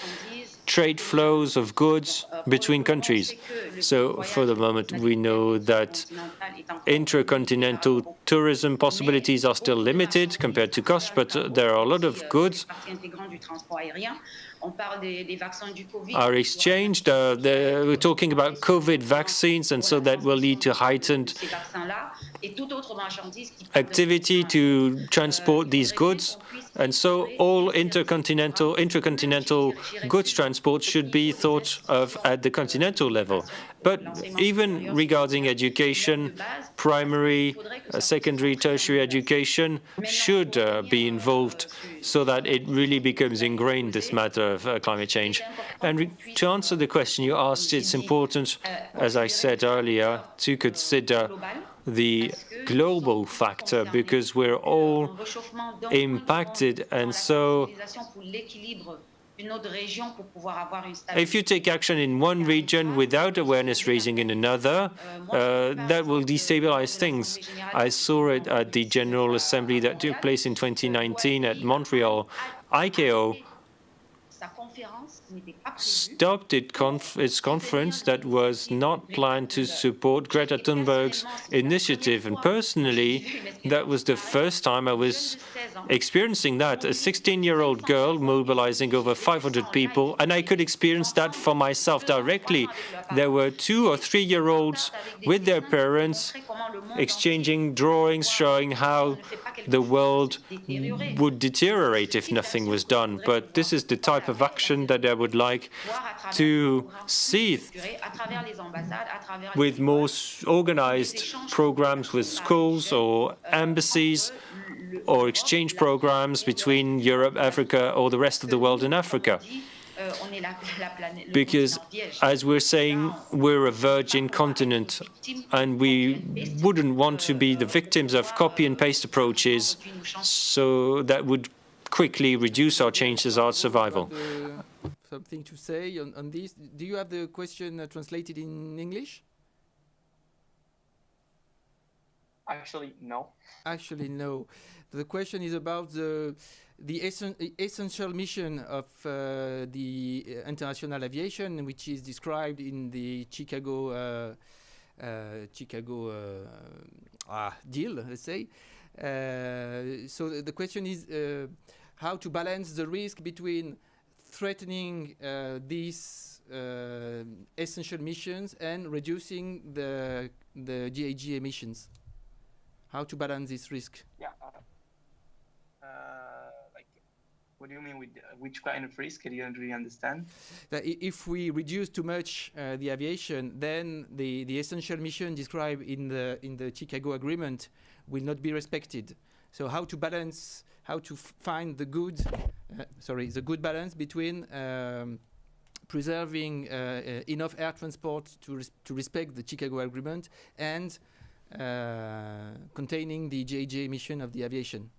trade flows of goods between countries. So for the moment, we know that intercontinental tourism possibilities are still limited compared to cost, but there are a lot of goods are exchanged. We're talking about COVID vaccines, and so that will lead to heightened activity to transport these goods. And so all intercontinental goods transport should be thought of at the continental level. But even regarding education, primary, secondary, tertiary education should be involved so that it really becomes ingrained, this matter of climate change. And to answer the question you asked, it's important, as I said earlier, to consider the global factor, because we're all impacted. And so if you take action in one region without awareness raising in another, that will destabilize things. I saw it at the General Assembly that took place in 2019 at Montreal. ICAO stopped its conference that was not planned to support Greta Thunberg's initiative. And personally, that was the first time I was experiencing that, a 16-year-old girl mobilizing over 500 people, and I could experience that for myself directly. There were 2 or 3-year-olds with their parents exchanging drawings showing how the world would deteriorate if nothing was done. But this is the type of action that I would like to see with more organized programs with schools or embassies or exchange programs between Europe, Africa, or the rest of the world in Africa. Because, as we're saying, we're a virgin continent, and we wouldn't want to be the victims of copy and paste approaches, so that would quickly reduce our chances, our survival. Something to say on this? Do you have the question translated in English? Actually, no. Actually, no. The question is about the essential mission of the international aviation, which is described in the Chicago deal, let's say. So the question is how to balance the risk between threatening these essential missions and reducing the GHG emissions. How to balance this risk? Yeah. What do you mean with which kind of risk? I didn't really understand. That if we reduce too much the aviation, then the essential mission described in the Chicago Agreement will not be respected. So how to balance, how to find the good balance between preserving enough air transport to respect the Chicago Agreement and containing the GHG emission of the aviation.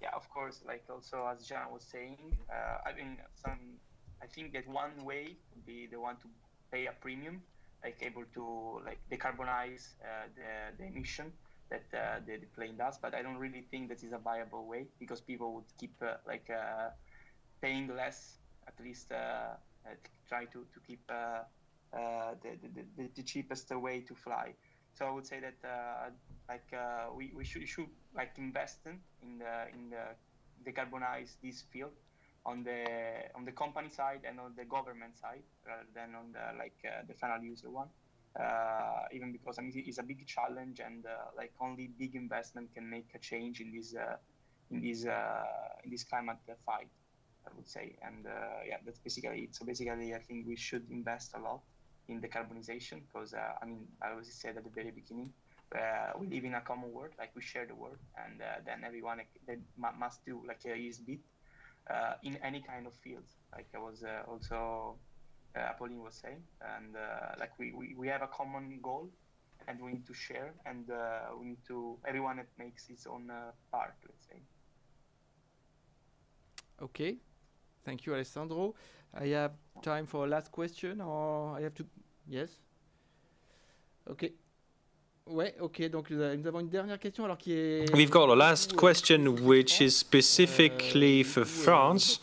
Yeah, of course. Like also as Jean was saying, I think that one way would be the one to pay a premium, like able to decarbonize the emission that the plane does. But I don't really think that is a viable way, because people would keep paying less, at least try to keep the cheapest way to fly. So I would say that we should invest in decarbonize this field on the company side and on the government side, rather than on the final user one. Even because it's a big challenge, and only big investment can make a change in this climate fight, I would say. And that's basically it. So basically, I think we should invest a lot in decarbonization, because I always said at the very beginning, we live in a common world, we share the world, and then everyone must do his bit in any kind of field. I was also Apolline was saying, and we have a common goal, and we need to share, and we need to everyone makes its own part, let's say. Okay, thank you, Alessandro. I have time for a last question, or I have to... Yes. Okay. Ouais, ok, donc nous avons une dernière question alors qui est... We've got a last question which is specifically for France.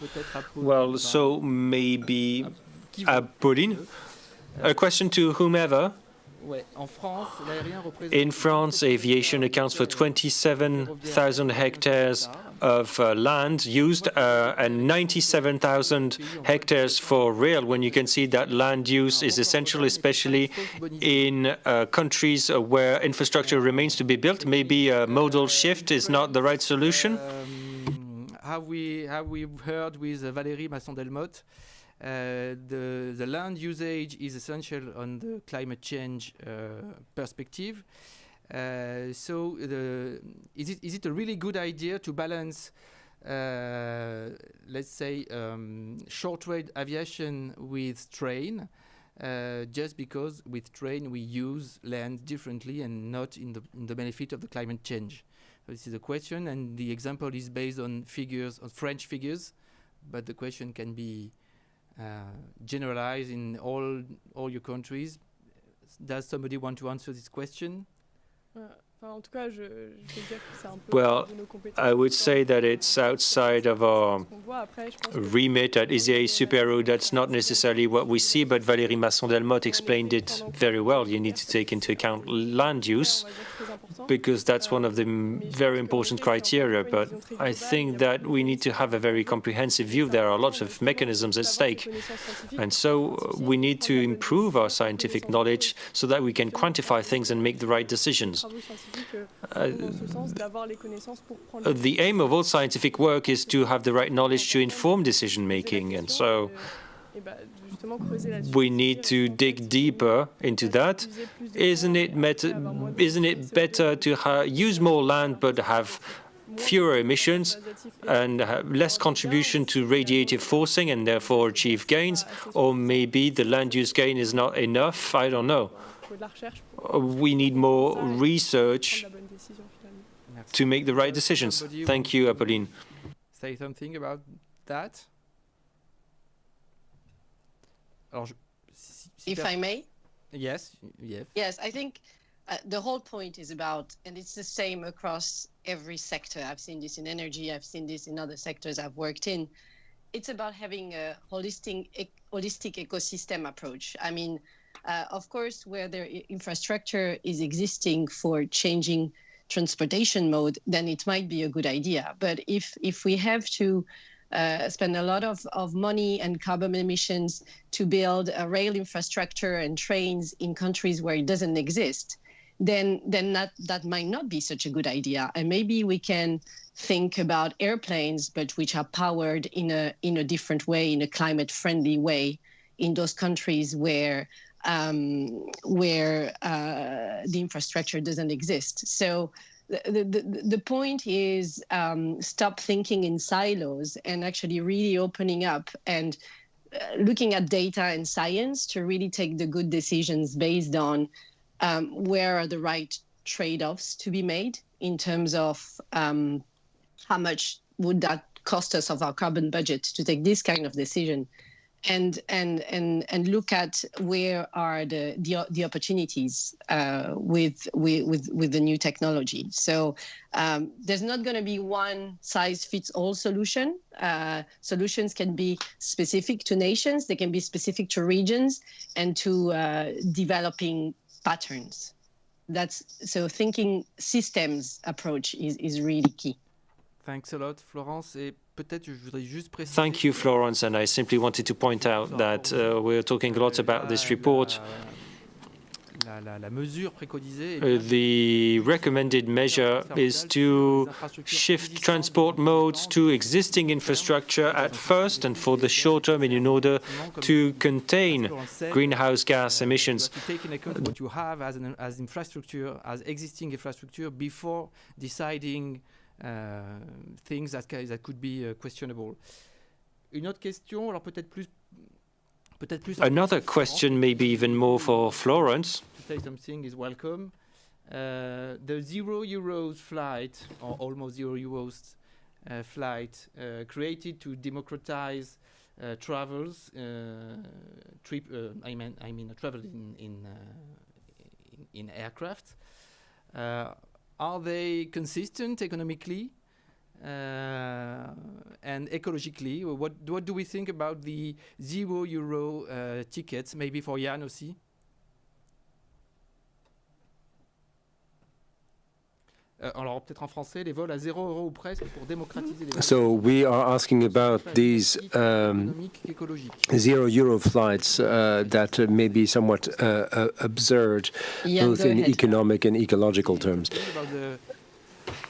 Well, so maybe Apolline. A question to whomever. In France, aviation accounts for 27,000 hectares of land used and 97,000 hectares for rail, when you can see that land use is essential, especially in countries where infrastructure remains to be built. Maybe a modal shift is not the right solution. How we've heard with Valérie Masson-Delmotte, the land usage is essential on the climate change perspective. So is it a really good idea to balance, let's say, short-range aviation with train, just because with train we use land differently and not in the benefit of the climate change? So this is a question, and the example is based on figures, on French figures, but the question can be generalized in all your countries. Does somebody want to answer this question? Well, I would say that it's outside of our remit at ISEA Supero. That's not necessarily what we see, but Valérie Masson-Delmotte explained it very well. You need to take into account land use, because that's one of the very important criteria. But I think that we need to have a very comprehensive view. There are lots of mechanisms at stake. And so we need to improve our scientific knowledge so that we can quantify things and make the right decisions. The aim of all scientific work is to have the right knowledge to inform decision-making, and so we need to dig deeper into that. Isn't it better to use more land but have fewer emissions and less contribution to radiative forcing and therefore achieve gains? Or maybe the land use gain is not enough? I don't know. We need more research to make the right decisions. Thank you, Apolline. Say something about that? If I may? Yes. Yes. Yes, I think the whole point is about, and it's the same across every sector. I've seen this in energy. I've seen this in other sectors I've worked in. It's about having a holistic ecosystem approach. I mean, of course, where their infrastructure is existing for changing transportation mode, then it might be a good idea. But if we have to spend a lot of money and carbon emissions to build a rail infrastructure and trains in countries where it doesn't exist, then that might not be such a good idea. And maybe we can think about airplanes, but which are powered in a different way, in a climate-friendly way, in those countries where the infrastructure doesn't exist. So the point is stop thinking in silos and actually really opening up and looking at data and science to really take the good decisions based on where are the right trade-offs to be made in terms of how much would that cost us of our carbon budget to take this kind of decision, and look at where are the opportunities with the new technology. So there's not going to be one size fits all solution. Solutions can be specific to nations, they can be specific to regions and to developing patterns. So thinking systems approach is really key. Thanks a lot, Florence. Et peut-être je voudrais juste préciser. Thank you, Florence. And I simply wanted to point out that we're talking a lot about this report. La mesure préconisée, the recommended measure is to shift transport modes to existing infrastructure at first and for the short term in order to contain greenhouse gas emissions. To take into account what you have as infrastructure, as existing infrastructure, before deciding things that could be questionable. Une autre question, alors peut-être plus. Another question, maybe even more for Florence. To say something is welcome. The €0 flight, or almost €0 flight, created to democratize travels, travel in aircraft. Are they consistent economically and ecologically? What do we think about the €0 tickets, maybe for Yann aussi? Alors peut-être en français, les vols à 0 € ou presque pour démocratiser les vols. So we are asking about these €0 flights that may be somewhat absurd, both in economic and ecological terms.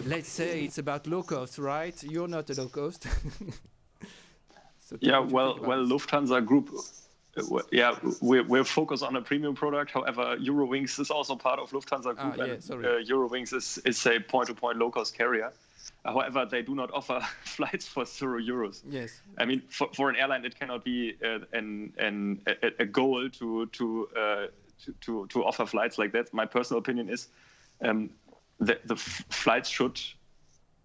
Let's say it's about low cost, right? You're not a low cost. So yeah, well, Lufthansa Group. We're focused on a premium product. However, Eurowings is also part of Lufthansa Group, and Eurowings is a point-to-point low-cost carrier. However, they do not offer flights for €0. Yes. I mean, for an airline, it cannot be a goal to offer flights like that. My personal opinion is the flights should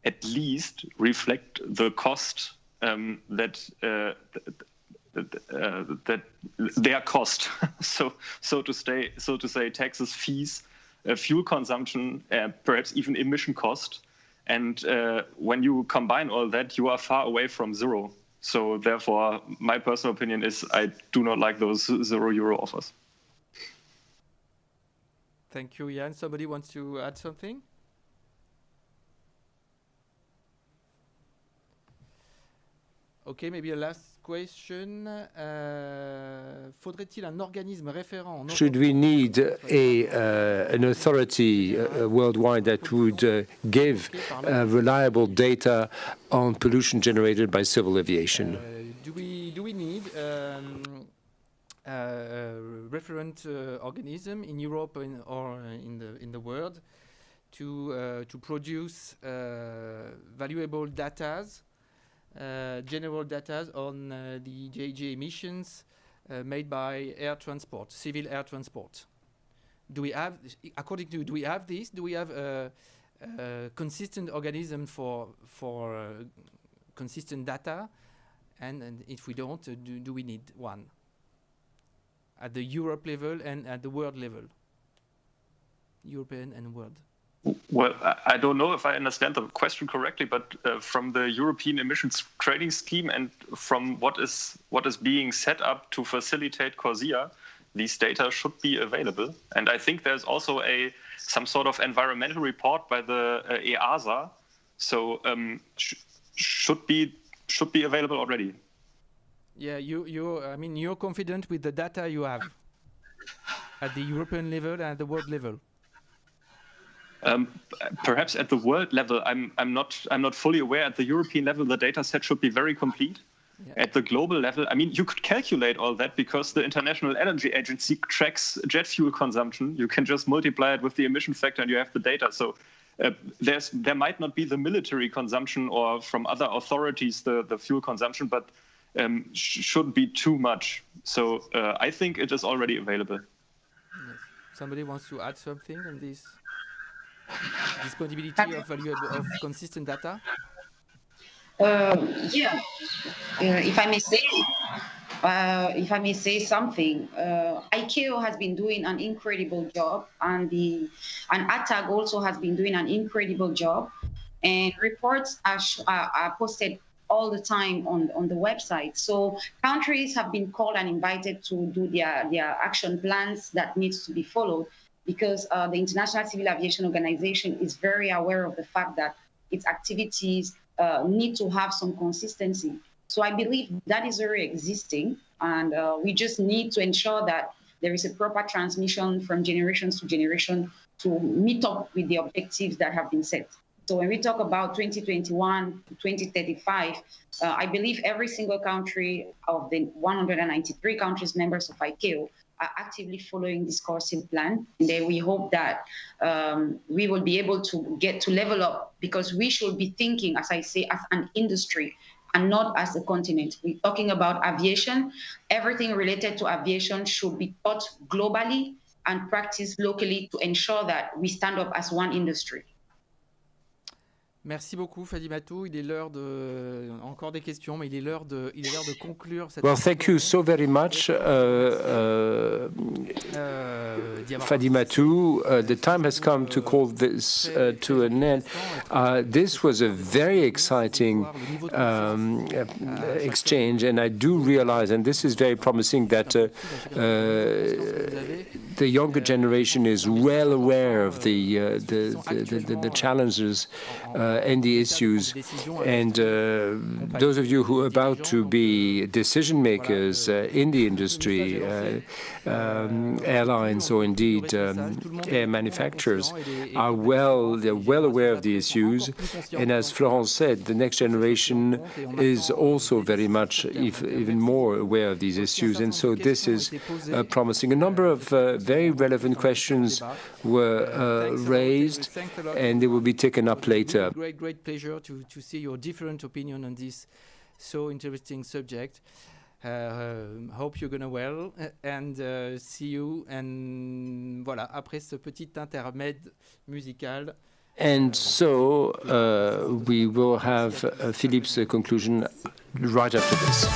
at least reflect the cost that their cost. so to say taxes, fees, fuel consumption, perhaps even emission cost. And when you combine all that, you are far away from zero. So therefore, my personal opinion is I do not like those €0 offers. Thank you, Jan. Somebody wants to add something? Okay, maybe a last question. Faudrait-il un organisme référent? Should we need an authority worldwide that would give reliable data on pollution generated by civil aviation? Do we need referent organism in Europe or in the world to produce valuable data? General data on the GHG emissions made by air transport, civil air transport. Do we have, according to, do we have this? Do we have a consistent organism for consistent data? And if we don't, do we need one? At the Europe level and at the world level? European and world. Well, I don't know if I understand the question correctly, but from the European Emissions Trading Scheme and from what is being set up to facilitate CORSIA, these data should be available. And I think there's also some sort of environmental report by the EASA, so should be available already. Yeah, I mean, you're confident with the data you have at the European level and at the world level. Perhaps at the world level, I'm not fully aware. At the European level, the data set should be very complete. Yeah. At the global level, I mean, you could calculate all that because the International Energy Agency tracks jet fuel consumption. You can just multiply it with the emission factor and you have the data. So there might not be the military consumption or from other authorities the fuel consumption, but shouldn't be too much. So I think it is already available. Yes. Somebody wants to add something on this? Disponibility of consistent data? Yeah. If I may say something, ICAO has been doing an incredible job, and ATAG also has been doing an incredible job, and reports are posted all the time on the website. So countries have been called and invited to do their action plans that needs to be followed, because the International Civil Aviation Organization is very aware of the fact that its activities need to have some consistency. So I believe that is already existing, and we just need to ensure that there is a proper transmission from generations to generation to meet up with the objectives that have been set. So when we talk about 2021 to 2035, I believe every single country of the 193 countries members of ICAO are actively following this CORSIA plan. And then we hope that we will be able to get to level up, because we should be thinking, as I say, as an industry and not as a continent. We're talking about aviation. Everything related to aviation should be taught globally and practiced locally to ensure that we stand up as one industry. Merci beaucoup, Fadimatou. Il est l'heure de encore des questions, mais il est l'heure de conclure cette. Well, thank you so very much, Fadimatou. The time has come to call this to an end. This was a very exciting exchange, and I do realize, and this is very promising, that the younger generation is well aware of the challenges and the issues, and those of you who are about to be decision makers in the industry, airlines or indeed air manufacturers, are well aware of the issues. And as Florence said, the next generation is also very much even more aware of these issues, and so this is promising. A number of very relevant questions were raised, and they will be taken up later. Great pleasure to see your different opinion on this so interesting subject. Hope you're gonna well and see you. And voilà, après ce petit intermède musical. And so we will have Philippe's conclusion right after this.